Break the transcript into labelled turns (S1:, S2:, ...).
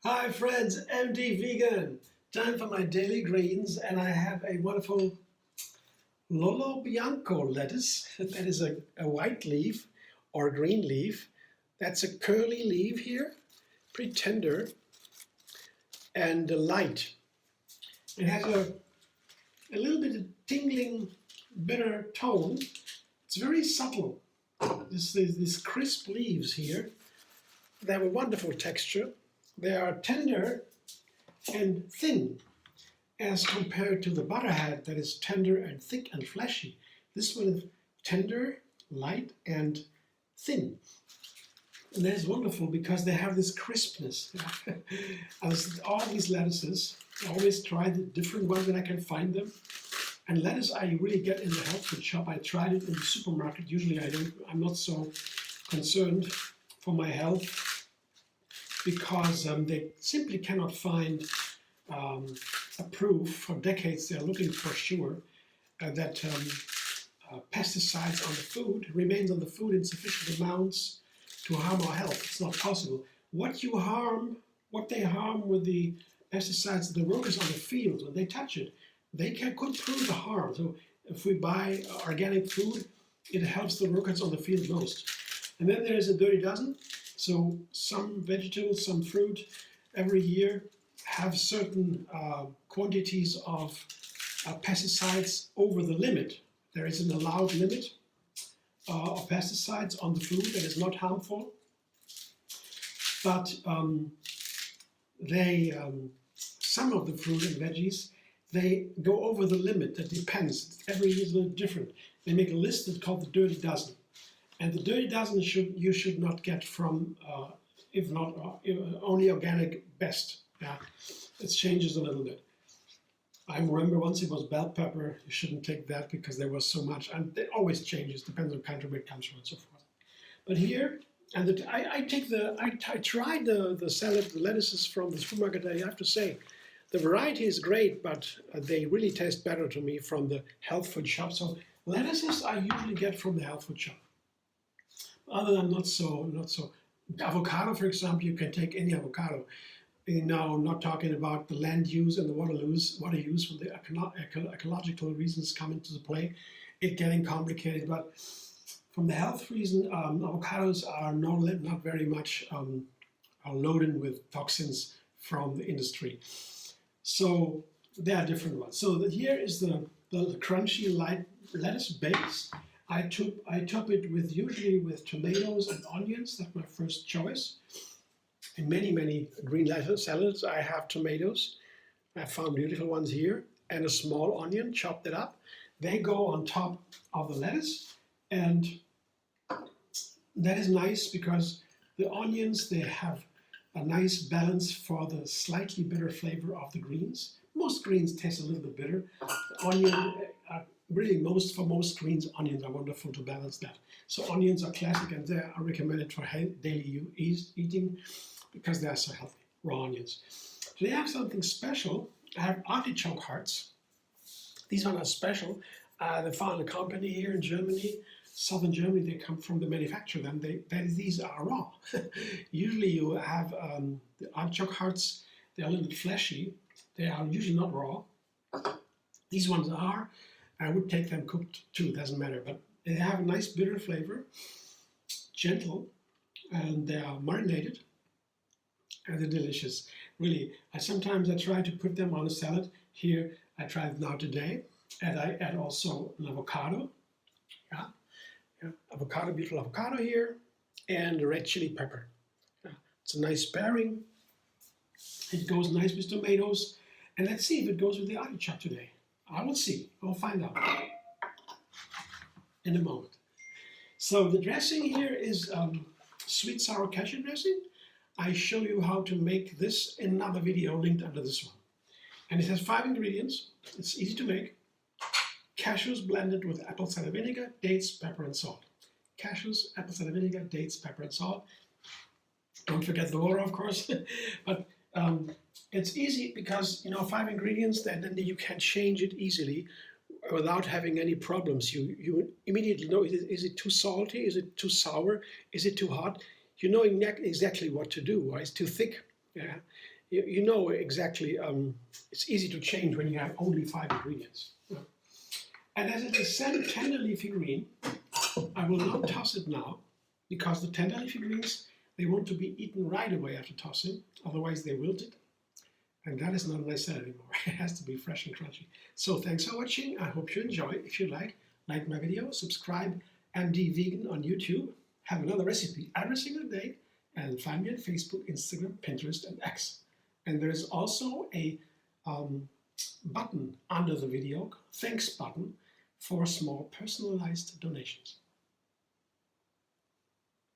S1: Hi friends, MD Vegan. Time for my daily greens, and I have a wonderful Lollo Bianco lettuce. That is a white leaf or green leaf. That's a curly leaf here, pretty tender and light. It has a little bit of tingling, bitter tone. It's very subtle. These crisp leaves here. They have a wonderful texture. They are tender and thin as compared to the butterhead that is tender and thick and fleshy. This one is tender, light, and thin. And that is wonderful because they have this crispness. All these lettuces, I always try the different ones when I can find them. And lettuce I really get in the health food shop. I tried it in the supermarket. Usually I'm not so concerned for my health because they simply cannot find a proof. For decades they're looking for sure that pesticides on the food remains on the food in sufficient amounts to harm our health. It's not possible. What they harm with the pesticides, the workers on the field, when they touch it, they could prove the harm. So if we buy organic food, it helps the workers on the field most. And then there is a dirty dozen. So some vegetables, some fruit, every year have certain quantities of pesticides over the limit. There is an allowed limit of pesticides on the food that is not harmful, but some of the fruit and veggies, they go over the limit. That depends. Every year is a little different. They make a list that's called the dirty dozen. And the dirty dozen you should not get from, if not only organic, best. Yeah, it changes a little bit. I remember once it was bell pepper. You shouldn't take that because there was so much, and it always changes, depends on the country where it comes from and so forth. But here, and I tried the salad, the lettuces from the supermarket. I have to say, the variety is great, but they really taste better to me from the health food shop. So lettuces I usually get from the health food shop. Other than not so. Avocado, for example, you can take any avocado. Now, I'm not talking about the land use and the water use when the ecological reasons come into the play. It's getting complicated, but from the health reason, avocados are not very much are loaded with toxins from the industry. So there are different ones. So here is the crunchy light lettuce base. I top it usually with tomatoes and onions. That's my first choice. In many green lettuce salads, I have tomatoes. I found beautiful ones here, and a small onion, chopped it up. They go on top of the lettuce, and that is nice because the onions, they have a nice balance for the slightly bitter flavor of the greens. Most greens taste a little bit bitter. The onion, really for most greens, onions are wonderful to balance that. So onions are classic, and they are recommended for daily eating because they are so healthy, raw onions. Today I have something special. I have artichoke hearts. These ones are special. They found a company here in Germany, southern Germany. They come from the manufacturer. These are raw. Usually you have the artichoke hearts. They're a little bit fleshy. They are usually not raw. These ones are. I would take them cooked too, doesn't matter. But they have a nice bitter flavor, gentle, and they are marinated. And they're delicious. Really, sometimes I try to put them on a salad. Here, I tried it now today. And I add also an avocado. Yeah. Avocado, beautiful avocado here. And red chili pepper. Yeah. It's a nice pairing. It goes nice with tomatoes. And let's see if it goes with the artichoke today. I will see. We'll find out in a moment. So the dressing here is Sweet Sour Cashew Dressing. I show you how to make this in another video linked under this one. And it has 5 ingredients. It's easy to make. Cashews blended with apple cider vinegar, dates, pepper, and salt. Cashews, apple cider vinegar, dates, pepper, and salt. Don't forget the water, of course. But it's easy because, 5 ingredients, then you can change it easily without having any problems. You immediately know, is it too salty? Is it too sour? Is it too hot? You know exactly what to do, or it's too thick. Yeah. You know exactly, it's easy to change when you have only 5 ingredients. Yeah. And as it is tender leafy green, I will not toss it now, because the tender leafy greens, they want to be eaten right away after tossing, otherwise they wilted. And that is not nice anymore. It has to be fresh and crunchy. So thanks for watching. I hope you enjoy. If you like my video, subscribe MD Vegan on YouTube. Have another recipe every single day. And find me on Facebook, Instagram, Pinterest, and X. And there is also a button under the video, thanks button, for small personalized donations.